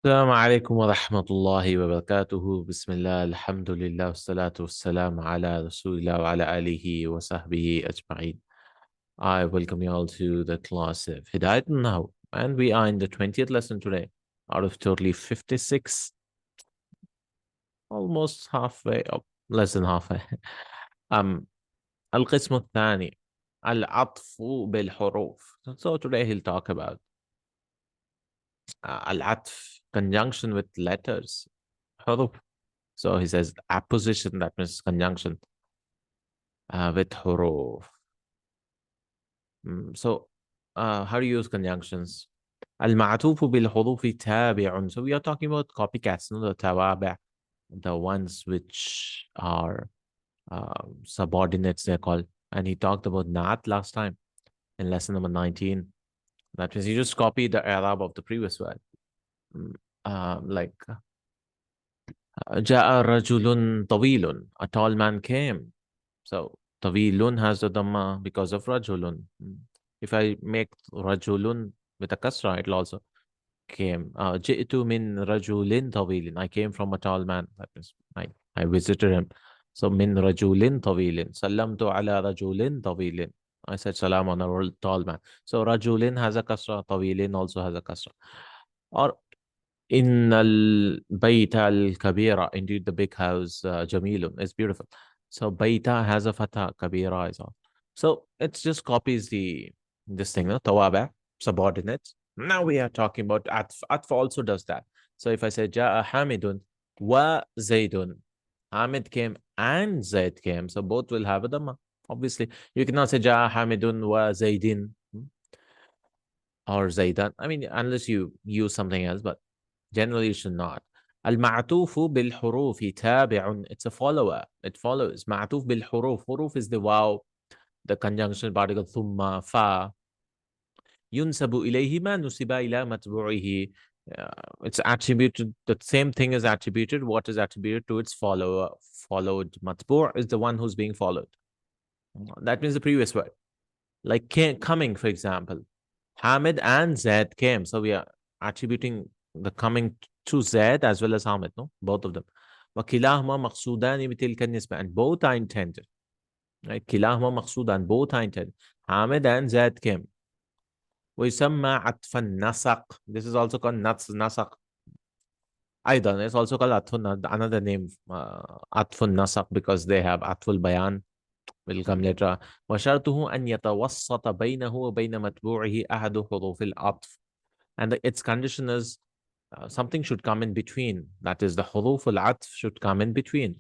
السلام عليكم ورحمة الله وبركاته. بسم الله الحمد لله والصلاة والسلام على رسول الله وعلى آله وصحبه أجمعين. I welcome you all to the class of Hidayatun now, and we are in the 20th lesson today out of totally 56, almost halfway, oh, less than halfway. um, القسم الثاني العطف بالحروف. So today he'll talk about العطف, conjunction with letters, حروف. So he says apposition, that means conjunction with huruf. How do you use conjunctions? المعطوف بالحروف تابع. So we are talking about copycats, the tawabi', the ones which are subordinates, they're called. And he talked about Naat last time in lesson number 19. That means you just copy the Arab of the previous word. Like جاء رجل طويل, a tall man came. So طويل has the dhamma because of rajulun. If I make rajulun with a kasra, it'll also came. جئت من رجل طويل. I came from a tall man. That means I visited him. So من رجل طويل. سلمت على رجل طويل. I said salam on a tall man. So rajulin has a kasra, طويل also has a kasra. Or in al-bayta al-kabira, indeed the big house, jamilun, is beautiful. So bayta has a fatha, kabira is on. So it just copies this thing, no? Tawabi', subordinates. Now we are talking about atf. Atf also does that. So if I say ja'a hamidun wa zaidun, Hamid came and Zaid came, so both will have a dhamma. Obviously, you cannot say ja'a hamidun wa zaidin or zaidan. I mean, unless you use something else, but generally, you should not. المعطوف بالحروف تابع. It's a follower. It follows. معطوف بالحروف. حروف is the wow, the conjunction particle ثم فا. ينسب إليه ما نسب إلى متبوعه. It's attributed. The same thing is attributed. What is attributed to its follower? Followed. Matbu' is the one who's being followed. That means the previous word. Like coming, for example. Hamid and Zaid came. So we are attributing the coming to Zaid as well as Hamid, no? Both of them. وَكِلَاهُمَا مَقْصُودَانِ بِتِلْكَ النِّسْبَةِ. And both are intended. Right? كِلَاهُمَا مَقْصُودَانِ. Both are intended. Hamid and Zaid came. وَيُسَمَّى عَطْفَ النَّسَقِ. This is also called Nasaq. Aidan, it's also called Atfun, another name, Atfun Nasaq, because they have Atful Bayan. Will come later. وشرطه أن يتوسط بينه وبين متبوعه أحد حروف العطف. And its condition is something should come in between. That is, the حروف العطف should come in between.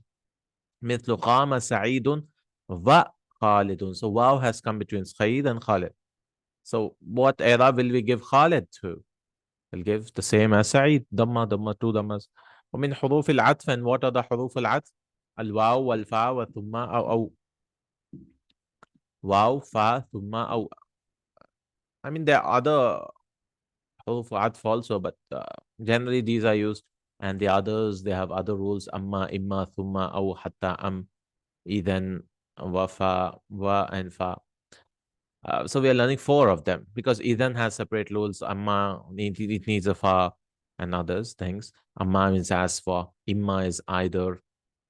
مثل قام سعيد وخالد. So wow has come between Saeed and Khalid. So what era will we give Khalid to? We'll give the same as Saeed. Dhamma, two dhammas. ومن حروف العطف, and what are the حروف العطف? الواو والفاء والثم أو واو فا ثم أو. I mean, there are other huruf atf also, but generally these are used. And the others, they have other rules. Amma, imma, thumma, aw, hatta, idhan, wa, fa, wa, and fa. So we are learning four of them because idhan has separate rules. Amma, it needs a fa, and others things. Amma means as for. Imma is either.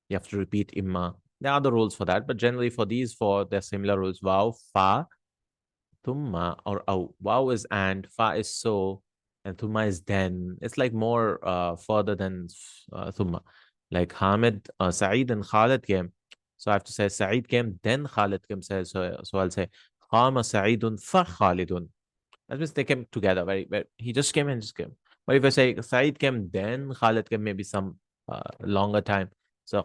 You have to repeat imma. There are other rules for that, but generally for these four, they're similar rules. Wow, fa, thumma, or aw. Wow is and, fa is so, and thumma is then. It's like more further than thumma. Like Hamid, Saeed, and Khalid came. So I have to say Saeed came, then Khalid came. So I'll say Qama Saeedun fa Khalidun. That means they came together. Very. He just came and just came. But if I say Saeed came, then Khalid came, maybe some longer time. So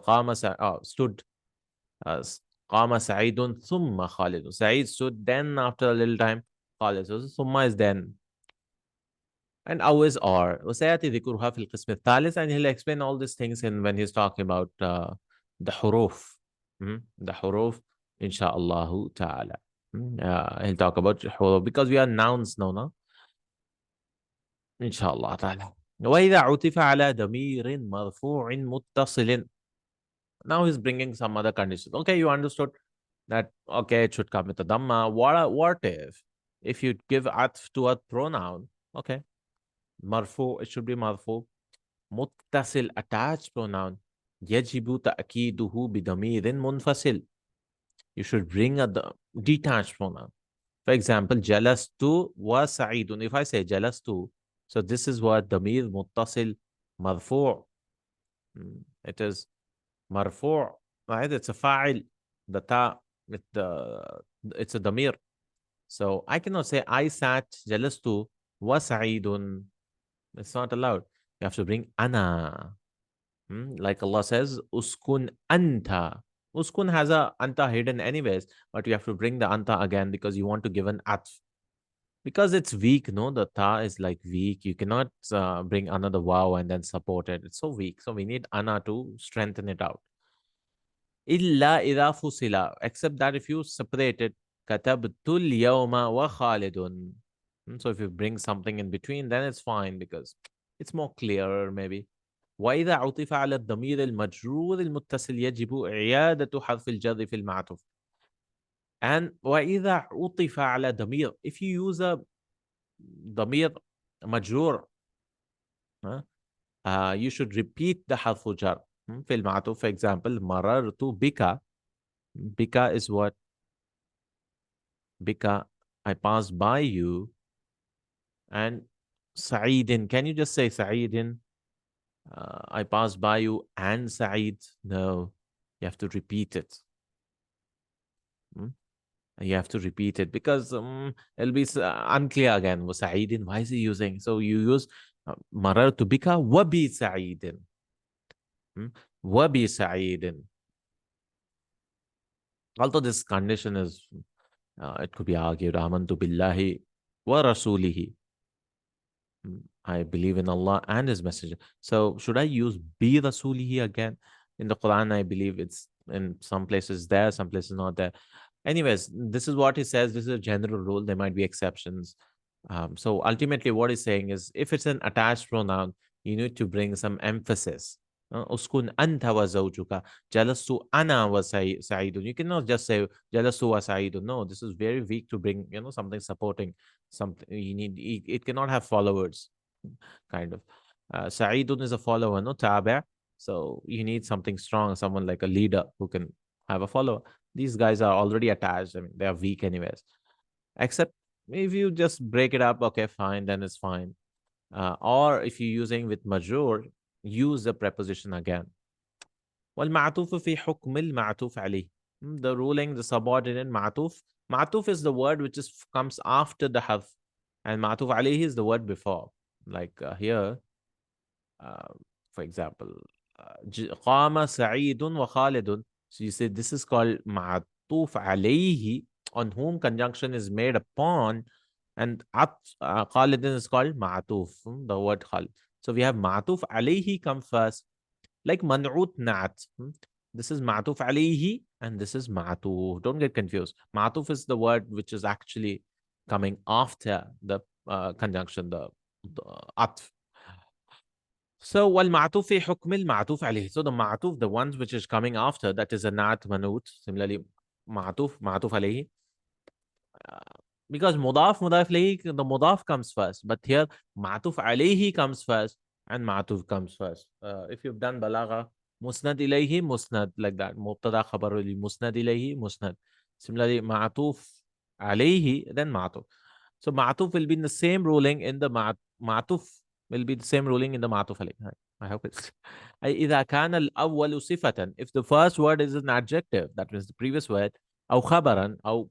stood. قام سعيد ثم خالد. Saeed stood, then after a little time Khalid. So ثم is then. And أو is or. وسيأتي ذكرها في القسم الثالث, and he'll explain all these things when he's talking about the huruf. The huruf, insha'Allah ta'ala. He'll talk about huruf because we are nouns now, no? Inshallah ta'ala. وإذا عُطِفَ على ضمير مرفوع متصل. Now he's bringing some other conditions. Okay, you understood that, okay, it should come with a dhamma. What if you give atf to a pronoun? Okay, marfu, it should be marfu. متصل attached pronoun يجب تأكيده بضمير منفصل. You should bring a detached pronoun. For example, جلست وسعيد. If I say جلست, so this is what ضمير متصل مرفوع. It is مرفوع, right? It's a فاعل. The ta, it's a ضمير. So I cannot say I sat جلست وسعيد. It's not allowed. You have to bring أنا. Like Allah says, uskun anta. Uskun has a anta hidden anyways, but you have to bring the anta again because you want to give an atf. Because it's weak, no? The ta is like weak. You cannot bring another wow and then support it. It's so weak. So we need ana to strengthen it out. Illa idha fusila. Except that if you separate it, katabtul yawma wa khalidun. So if you bring something in between, then it's fine because it's more clearer maybe. وإذا عطف على الضمير المجرور المتصل يجب إعادة حرف الجر في المعطوف. And وإذا عطف على ضمير, if you use a ضمير مجرور, you should repeat the حرف الجر في المعطوف. For example, مررت بك. بك is what? بك, I passed by you. And سعيد, can you just say سعيد? I passed by you and Saeed. No, you have to repeat it. You have to repeat it because it'll be unclear again. Was Saeedin, why is he using? So you use Marartu bika wabi Saeedin. Wabi Saeedin. Although this condition is, it could be argued, Amantu billahi wa rasulihi. I believe in Allah and His Messenger. So should I use bi rasulihi again? In the Quran, I believe it's in some places there, some places not there. Anyways, this is what he says. This is a general rule. There might be exceptions. So ultimately, what he's saying is, if it's an attached pronoun, you need to bring some emphasis. Uskun anta wa zawjuka, jalastu ana wa sa'idun. You cannot just say jalastu wa sa'idun. No, this is very weak to bring, something supporting something. You need, it cannot have followers, kind of. Sa'idun is a follower, no tabi'. So you need something strong, someone like a leader who can have a follower. These guys are already attached. I mean, they are weak anyways. Except if you just break it up, okay, fine, then it's fine. Or if you're using with majrur, use the preposition again. والمعطوف في حكم المعطوف عليه. The ruling, the subordinate معطوف. معطوف is the word which comes after the harf, and معطوف عليه is the word before. Like here, for example, قام سعيد وخالد. So you say this is called معطوف عليه, on whom conjunction is made upon, and خالد is called معطوف, the word خالد. So we have معطوف عليه come first, like منعوت نعت. This is معطوف عليه and this is معطوف. Don't get confused. معطوف is the word which is actually coming after the conjunction, the عطف. So والمعطوف في حكم المعطوف عليه. So the معطوف, the ones which is coming after, that is a nat manut. Similarly, معطوف عليه. Because mudaf ilayhi, the mudaf comes first, but here معطوف عليه comes first and معطوف comes first. If you've done balagha, musnad ilayhi, musnad, like that. مبتدا خبر musnad ilayhi, musnad. Similarly, معطوف عليه, then معطوف. So معطوف will be in the same ruling in the معطوف will be the same ruling in the معطوف عليه. I hope it's إذا كان الأول صفة, if the first word is an adjective, that means the previous word, أو خبرا, أو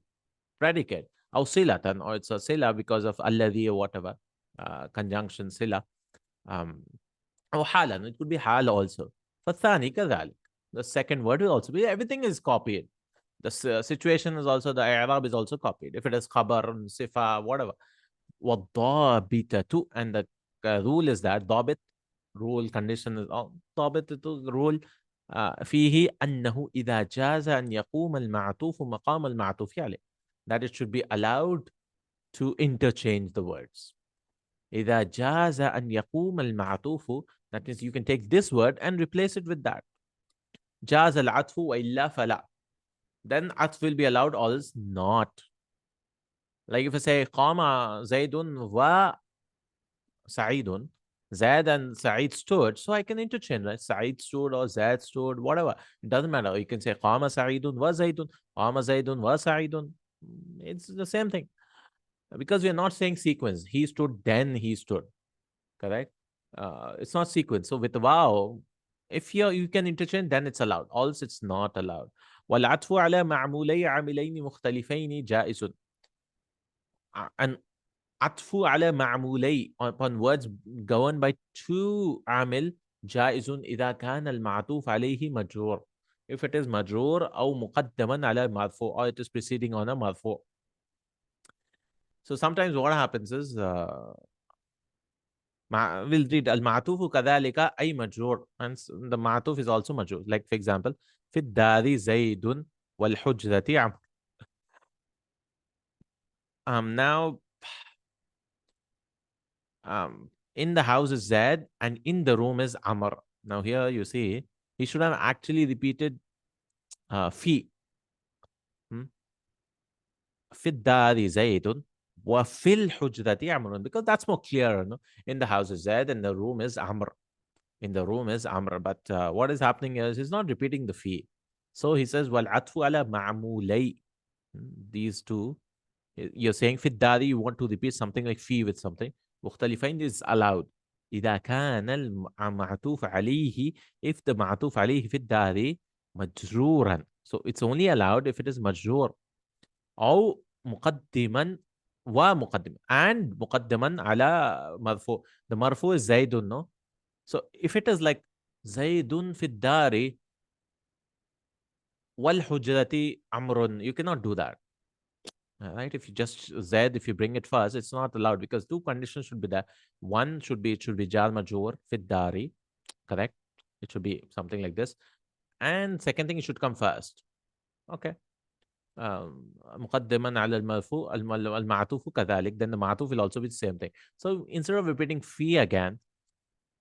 predicate, أو صلة, or it's a sila because of الذي or whatever, conjunction sila, أو حالا, it could be حال also. فالثاني كذلك, the second word will also be, everything is copied. The situation is also, the i'rab is also copied. If it is khabar, sifa, whatever. وَالضَّابِطَةُ, and the rule is that ضابط, rule, condition is ضابط, rule فيه أنه إذا جاز أن يقوم المعطوف مقام المعطوف عليه, that it should be allowed to interchange the words. إذا جاز أن يقوم المعطوف, that means you can take this word and replace it with that. جاز العطف وإلا فلا, then atf will be allowed, or else not. Like if I say قام زيد و سعيد, Zaid and Sa'id stood, so I can interchange, right? Sa'id stood or Zaid stood, whatever. It doesn't matter. You can say Qama Sa'idun wa Zaidun, Qama Zaidun wa Sa'idun. It's the same thing. Because we are not saying sequence. He stood, then he stood. Correct? It's not sequence. So with wow, if you can interchange, then it's allowed. Also, it's not allowed. والعطف على معمولي عاملين مختلفين جائز. And atfu ala ma'mulay upon words governed by two amil jaizun idha kana al-ma'tuf alayhi majroor. If it is majroor or muqaddaman ala marfu, or it is preceding on a marfu. So sometimes what happens is we'll read al-ma'tufu kadhalika ay majroor, and the ma'tuf is also majroor. Like for example, fi dari zaydun wal hujrati amr. Now in the house is Zaid and in the room is Amr. Now here you see, he should have actually repeated fi. في الدار زيد وفي الحجرة عمرو, because that's more clear. No? In the house is Zaid and the room is Amr. In the room is Amr. But what is happening is he's not repeating the fi. So he says, وَالْعَطْفُ عَلَى مَعْمُولَيْ. These two. You're saying في الدار, you want to repeat something like fi with something. مختلفين is allowed. إذا كان المعطوف عليه, if the معطوف عليه في الدار مجرورا. So it's only allowed if it is مجرور. أو مقدما ومقدما and مقدما على مرفوع. The مرفوع is زيد, no? So if it is like زيد في الدار والحجرة عمر, you cannot do that. Right? If you just Z, if you bring it first, it's not allowed because two conditions should be there. One should be, it should be jar majur fit dari, correct? It should be something like this. And second thing, it should come first. Okay. مقدما على المرفوع المعطوف كذلك, then the معطوف will also be the same thing. So instead of repeating fi again,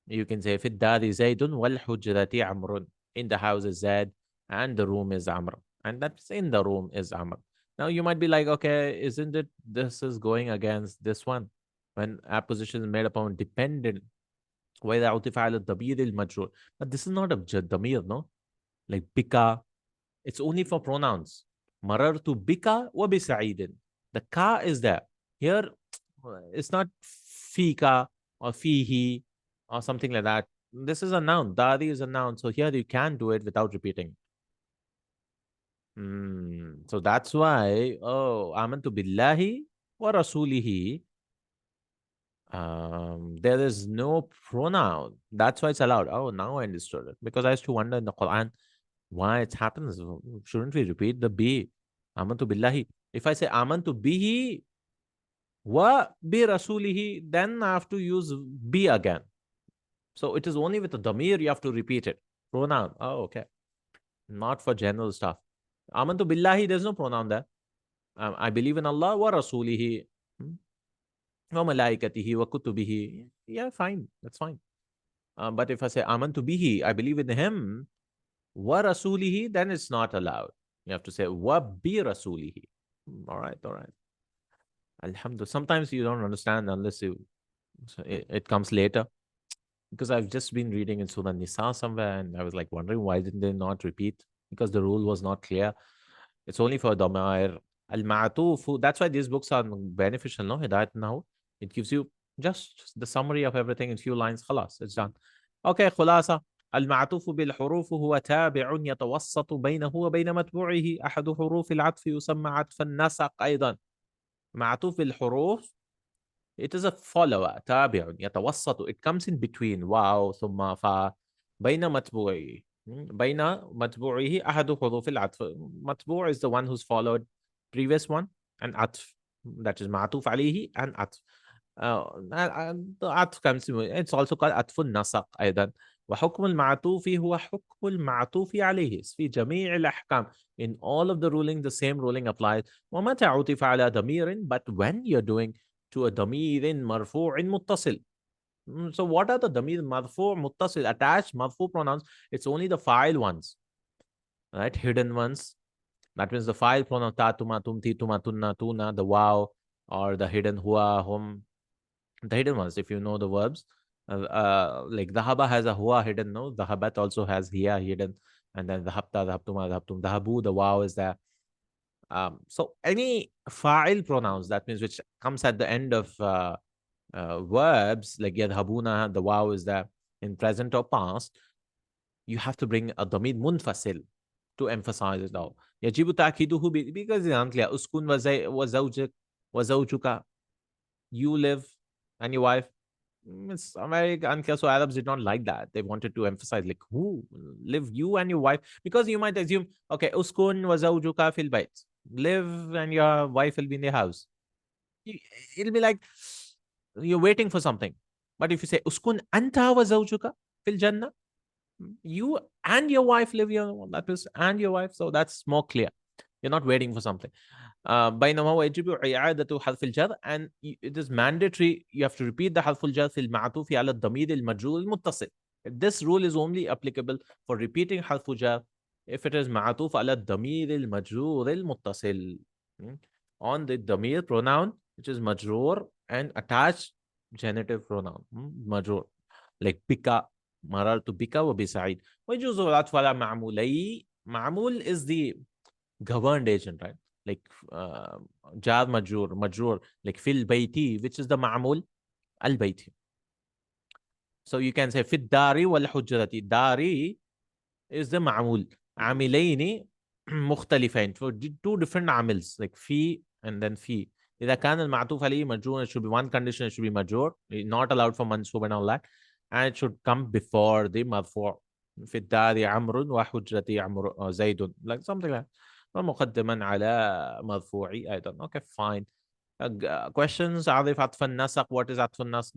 you can say في الدار زيد والحجرة عمرو. In the house is Zaid and the room is Amr. And that's in the room is Amr. Now you might be like, okay, isn't it this is going against this one? When apposition is made upon dependent. وإذا عطف على الضمير المجرور. But this is not a damir, no? Like bika. It's only for pronouns. Marartu bika wa bisa'idin. The ka is there. Here, it's not fika or fihi or something like that. This is a noun. Dari is a noun. So here you can do it without repeating. So that's why, amantu billahi wa rasulihi. There is no pronoun. That's why it's allowed. Oh, now I understood it. Because I used to wonder in the Quran why it happens. Shouldn't we repeat the bi? Amantu billahi. If I say amantu bihi wa bi rasulihi, then I have to use bi again. So it is only with the damir you have to repeat it. Pronoun. Oh, okay. Not for general stuff. Amantu billahi, there's no pronoun there. I believe in Allah wa rasulihi wa malaikatihi wa kutubihi. Yeah, fine. That's fine. But if I say amantu bihi, I believe in him, wa rasulihi, then it's not allowed. You have to say wa bi rasulihi. All right, all right. Alhamdulillah. Sometimes you don't understand unless it comes later. Because I've just been reading in Surah Nisa somewhere and I was like wondering why didn't they not repeat? Because the rule was not clear. It's only for Damair. Al-Ma'atufu. That's why these books are beneficial, no? Hidayatun Nahw. It gives you just the summary of everything in few lines. Khalas, it's done. Okay, khulasa. المعطوف بالحروف هو تابع يتوسط بينه وبين متبوعه. أحد حروف العطف يسمى عطف النسق أيضا. معطوف بالحروف, it is a follower. تابع يتوسط. It comes in between واو ثم فا بين متبوعه. بين متبوعه أحد حروف العطف. متبوع is the one who's followed previous one, and عطف, that is معطوف عليه and عطف. The عطف comes, it's also called عطف النسق أيضا. وحكم المعطوف هو حكم المعطوف عليه في جميع الأحكام. In all of the ruling, the same ruling applies. ومتى عطف على ضمير, but when you're doing to a ضمير مرفوع متصل. So what are the damir marfu muttasil attached marfu pronouns? It's only the file ones, right? Hidden ones. That means the file pronoun ta, tuma, tumti, tuma, tunna, tuna, the wow, or the hidden hua, hum. The hidden ones, if you know the verbs, Like dhahaba has a huwa hidden, no? Dhahabat also has hiya hidden. And then dhahabta, dhahabtuma, dhahabtum, dhahabu, the wow is there. So any fa'il pronouns, that means which comes at the end of verbs, like yadhabuna, the wow is there in present or past, you have to bring a damir munfasil to emphasize it out. Yajibu ta'kiduhu because it's unclear. Uskun wa zawjik wa zawjuka. You live and your wife. It's very unclear. So Arabs did not like that. They wanted to emphasize like who live, you and your wife, because you might assume, okay, uskun wa zawjuka fil bayt. Live and your wife will be in the house. It'll be like you're waiting for something. But if you say uskun anta wa zawjuka fil jannah, you and your wife live here, that is, and your wife. So that's more clear. You're not waiting for something. بينما ويجب إعادة حذف الجر, and it is mandatory, you have to repeat the حذف الجر في المعطوف على الضمير المجرور المتصل. This rule is only applicable for repeating حذف الجر if it is معطوف على الضمير المجرور المتصل, on the ضمير pronoun which is مجرور and attached genitive pronoun مجرور, like بك مررت بك وبسعيد. ويجوز العطف على معمولي. معمول is the governed agent, right? Like jar majrur, like fil bayti, which is the ma'mul al bayti. So you can say fit dari wal hujrati. Dari is the ma'mul. عاملين مختلفين, for two different amils, like fi and then fi. إذا كان المعطوف عليه مجرور, it should be one condition, it should be majrur, not allowed for mansub and all that, and it should come before the marfu'. في الدار عمرو وحجرتي عمرو زيد, like something like that. ومقدما على مرفوعي أيضا. Okay, fine. Questions. عرف عطف النسق. What is عطف النسق?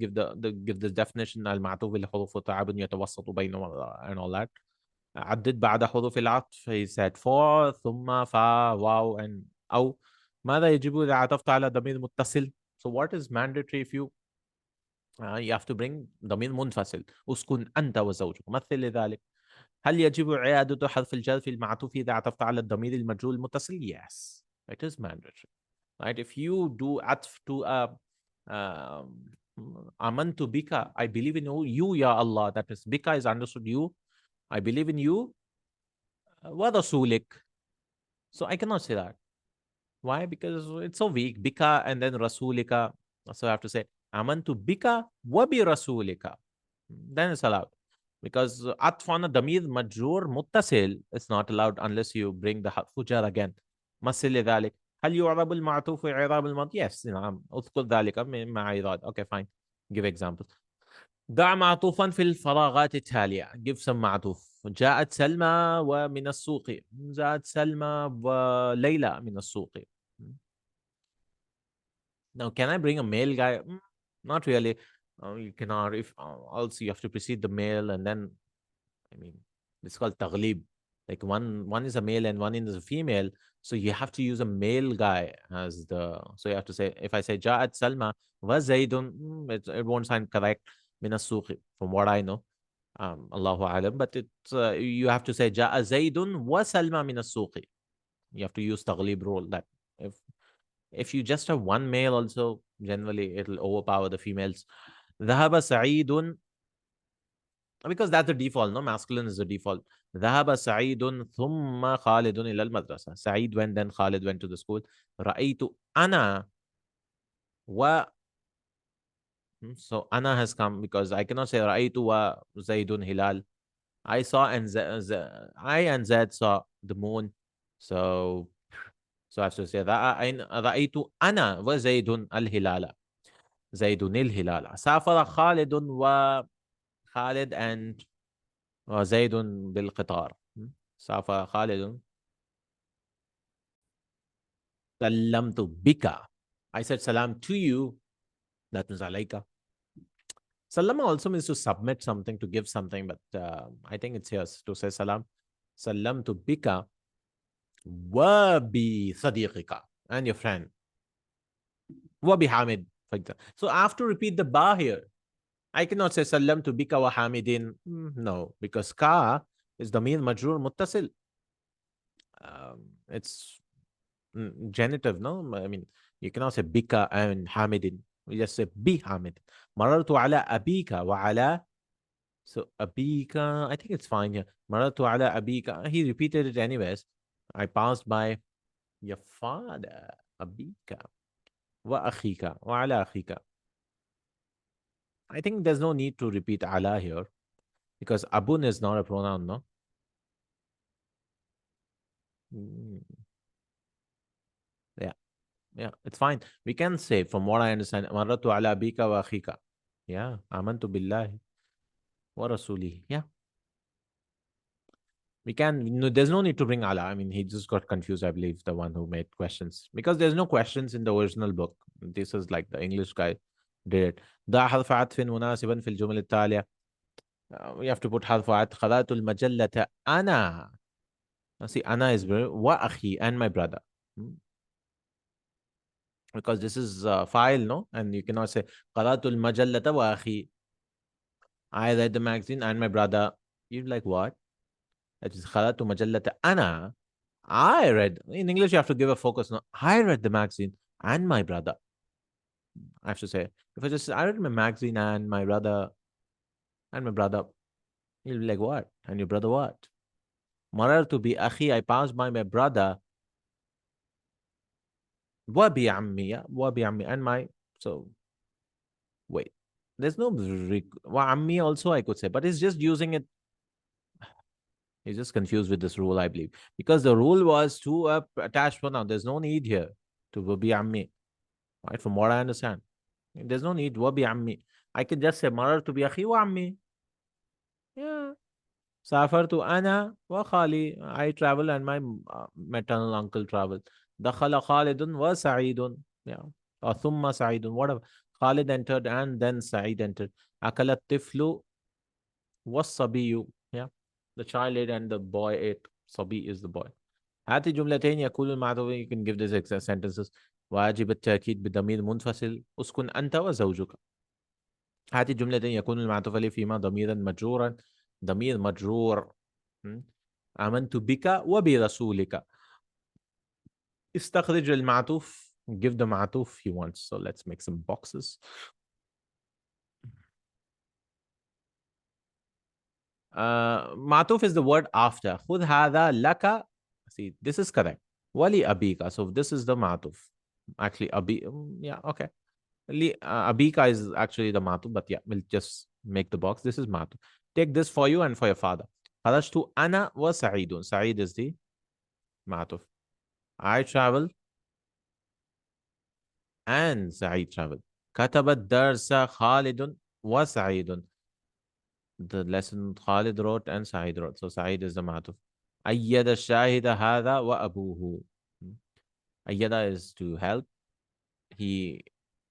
Give the definition. المعطوف لحروف تعب يتوسط بينهما and all that. عدد بعد حروف العطف. He said for, ثم, فا, واو and أو. ماذا يجب إذا عطفت على ضمير متصل? So what is mandatory if you have to bring ضمير منفصل. اسكن أنت وزوجك. مثل لذلك. هل يجب إعادة حذف الجر في المعطوف إذا عطفت على الضمير المجرور المتصل? Yes, it is mandatory. Right? If you do عطف to آمنت بك, I believe in you, ya Allah. That is, bika is understood you. I believe in you. ورسولك. So I cannot say that. Why? Because it's so weak. Bika and then rasulika. So I have to say آمنت بك وبرسولك. Then it's allowed. Because عطف on a damir majrur muttasil is not allowed unless you bring the حرف جر again. مثل لذلك. هل يعرب المعطوف إعراب الماضي? Yes, نعم. اذكر ذلك مع إيراد. Okay, fine. Give examples. ضع معطوفا في الفراغات التالية. Give some معطوف. جاءت سلمى ومن السوق. جاءت سلمى وليلى من السوق. Now, can I bring a male guy? Not really. You cannot. If also you have to precede the male, and then, I mean, it's called taghlib. Like one is a male and one is a female. So you have to use a male guy as the. So you have to say, if I say Ja'at Salma wa Zaidun, it won't sound correct. Min as-suqi, from what I know. Allahu alam. But it's you have to say Ja'a Zaidun wa Salma min as-suqi. You have to use taghlib rule. That if you just have one male also, generally it'll overpower the females. ذهب سعيد, because that's the default, no? Masculine is the default. ذهب سعيد ثم خالد إلى المدرسة. Saeed went, then Khalid went to the school. رأيت أنا و So Ana has come because I cannot say رأيت وزيد هلال. I saw and I and Zed saw the moon. So I have to say رأيت أنا وزيد الهلال. زيد الهلال. سافر خالد وخالد and وزيد بالقطار. سافر خالد. سلمت بك. I said salam to you. That means alayka. Salama also means to submit something, to give something, but I think it's here to say salam. Salamtu bika wa bi sadiqika, and your friend. Wa bi Hamid. So I have to repeat the ba here. I cannot say salamtu bika wa Hamidin. No, because ka is damir majrur muttasil. It's genitive, no? I mean, you cannot say bika and Hamidin. We just say بحامد. مررت على أبيك وعلى. So أبيك, I think it's fine here. مررت على أبيك. He repeated it anyways. I passed by your father. أبيك وأخيك وعلى أخيك. I think there's no need to repeat ala here because abun is not a pronoun, no? Mm, yeah, yeah, it's fine. We can say, from what I understand, marratu ala abika wa akhika. Yeah, amantu billahi wa rasulihi. Yeah, we can. No, there's no need to bring ala. I mean, he just got confused, I believe, the one who made questions because there's no questions in the original book. This is like the English guy did it. ضع حرف عطف مناسبا في الجمل التالية. We have to put حرف عطف. قرأت المجلة أنا. See, Anna is very wa akhi and my brother. Because this is file, no? And you cannot say Qaratul Majallata wa akhi. I read the magazine and my brother. You're like, what? That is Qaratul Majallata Ana. I read. In English, you have to give a focus. No, I read the magazine and my brother. I have to say. If I just say, I read my magazine and my brother, you'll be like, what? And your brother what? Marar to be akhi, I passed by my brother. Wabi ammi, yeah, wabi ammi, and my. So wait, there's no ammi also I could say, but he's just using it. He's just confused with this rule, I believe, because the rule was to attach pronoun. There's no need here to wabi ammi, right? From what I understand, there's no need wabi ammi. I can just say marar to be akhi wa ammi. Yeah. سافرت أنا وخالي. I travel and my maternal uncle travel. دخل خالد وسعيد. Yeah. Or ثم سعيد. Whatever. Khalid entered and then Saeed entered. أكل الطفل والصبي. Yeah. The child ate and the boy ate. صبي is the boy. هاتي جملتين يقول المعطوف. You can give these exact sentences. واجب التأكيد بضمير منفصل. اسكن أنت وزوجك. هاتي جملتين يكون المعطوف عليه فيما ضميرا مجرورا. ضمير مجرور. آمنت بك وبرسولك. استخرج المعطوف. Give the معطوف he wants. So let's make some boxes. معطوف is the word after. خذ هذا لك. See, this is correct. ولي أبيك. So this is the معطوف. Actually, أبي. Yeah, okay. Abika is actually the matu, but yeah, we'll just make the box. This is matu. Take this for you and for your father. Kharajtu ana wa Sa'idun. Sa'id is the matuf. I travel and Sa'id travel. Katabat darsa Khalidun wa Sa'idun. The lesson Khalid wrote and Sa'id wrote. So Sa'id is the matuf. Ayyada shahida hadha wa abuhu. Ayyada is to help.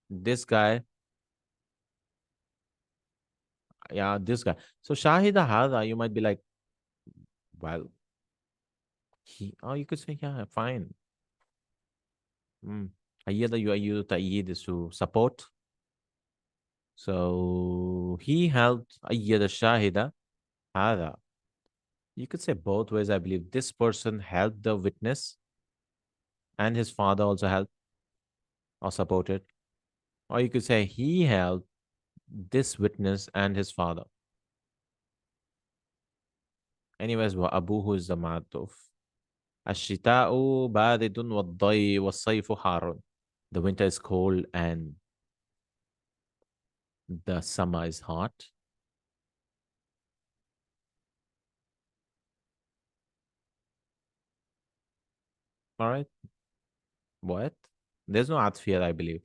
This guy. Yeah, this guy. So Shahida Hada, you might be like, well, you could say, yeah, fine. Ayyada you ta'yid is to support. So he helped Ayyada Shahida Hada. You could say both ways, I believe. This person helped the witness and his father also helped or supported. Or you could say he helped this witness and his father. Anyways, Abuhu is the matuf. الشتاء بارد والصيف حار. The winter is cold and the summer is hot. All right. What? There's no atmosphere, I believe.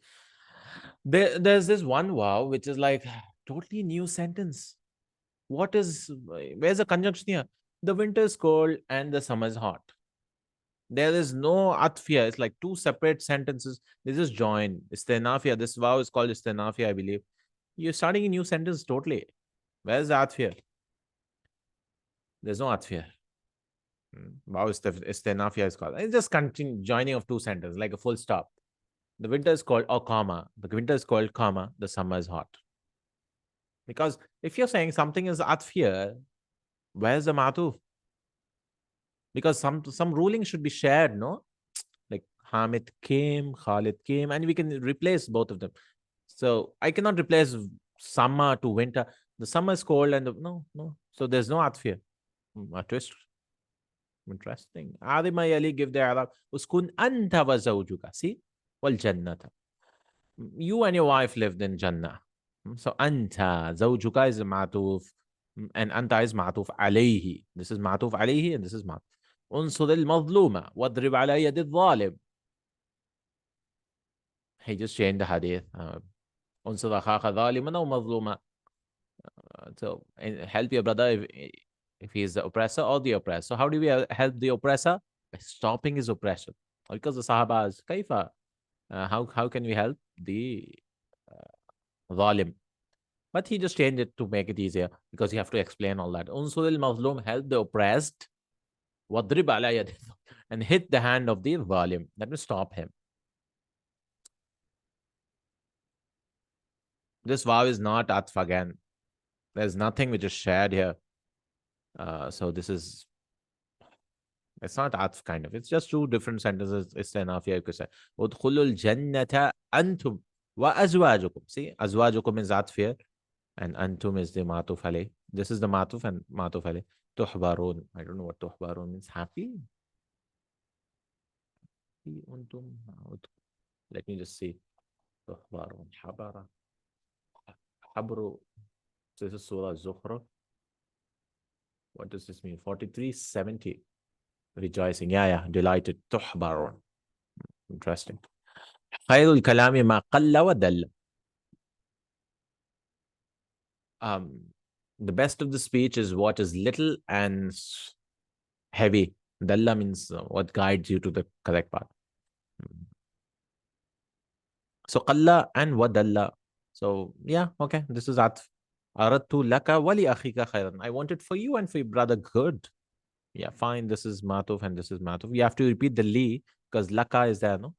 There's this one wow, which is like totally new sentence. Where's the conjunction here? The winter is cold and the summer is hot. There is no atfia. It's like two separate sentences. They just join. Istinafia. This wow is called istinafia, I believe. You're starting a new sentence totally. Where's the atfia? There's no atfia. Wow istinafia is called. It's just continue joining of two sentences, like a full stop. The winter is cold, or comma. The winter is cold, comma. The summer is hot. Because if you're saying something is atfia, where's the matuf? Because some ruling should be shared, no? Like Hamid came, Khalid came, and we can replace both of them. So I cannot replace summer to winter. The summer is cold and no. So there's no atf here. A twist. Interesting. عادي ما يلي give the Arab. اسكن أنت وزوجك. See? والجنة. You and your wife lived in Jannah. So أنت زوجك is معطوف and أنت is معطوف عليه. This is معطوف عليه and this is معطوف. انصر المظلومة واضرب على يد الظالم. He just changed the hadith. انصر أخاك ظالما أو مظلوما. So help your brother if he is the oppressor or the oppressed. So how do we help the oppressor? By stopping his oppression. Because the Sahaba asked, Kaifa? How can we help the zalim? But he just changed it to make it easier because you have to explain all that. Unsur al-mazlum, help the oppressed. Wadrib ala yadih, and hit the hand of the zalim. That will stop him. This vow is not atf again. There's nothing which is shared here. So this is, it's not atf kind of. It's just two different sentences. It's enough here. You could say, Udkhulul jannata antum wa azwajukum. See, azwajukum is atf here. And antum is the matuf alayh. This is the matuf and matuf alayh. Tuhbarun. I don't know what tuhbarun means. Happy? Let me just see. Tuhbarun. Habara. Habru. This is Surah Zukhruf. What does this mean? 4370. Rejoicing. Yeah. Delighted. Tuhbarun. Interesting. Khairul kalami ma qalla wa dalla. The best of the speech is what is little and heavy. Dalla means what guides you to the correct path. So qalla and wadalla. So yeah, okay. This is atf. Aradtu laka wali akhika khairan. I want it for you and for your brother good. Yeah, fine. This is matuf and this is matuf. You have to repeat the li because laka is there, no?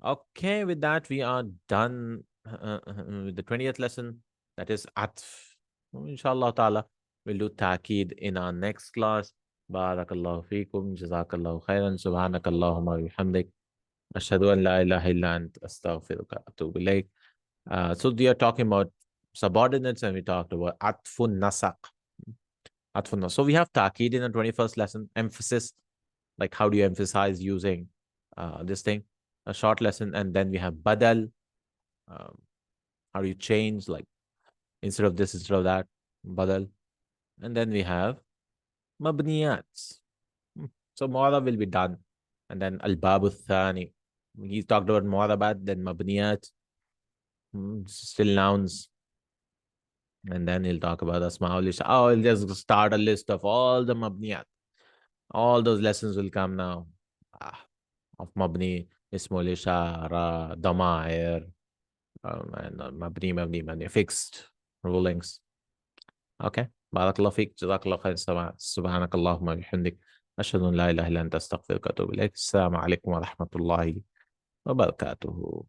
Okay, with that we are done with the 20th lesson. That is atf. Inshallah ta'ala, we'll do ta'keed in our next class. Barakallahu feekum. Jazakallahu khairan. Subhanakallahumma wa bihamdik. Ashhadu an la ilaha illa ant astaghfiruka atubu ilayk. So we are talking about subordinates and we talked about atfun nasaq. Atfun nasaq. So we have ta'keed in the 21st lesson. Emphasis, like how do you emphasize using this thing? A short lesson. And then we have badal. How do you change, like instead of this, instead of that, badal. And then we have mabniyats. So mu'adab will be done. And then al-babu thani. He talked about mu'adabat, then mabniyat, still nouns. And then he'll talk about asma'ul isha. Oh, he'll just start a list of all the mabniyat. All those lessons will come now. Of mabni, ismul ishara, dama'ir, and mabni, fixed rulings. Okay. Barakallahu feek. Jazakallahu khair. Subhanakallahumma bihamdik. Ashhadu an la ilaha illa anta astaghfiruka wa atubu ilayk. Assalamu alaikum wa rahmatullahi wa barakatuhu.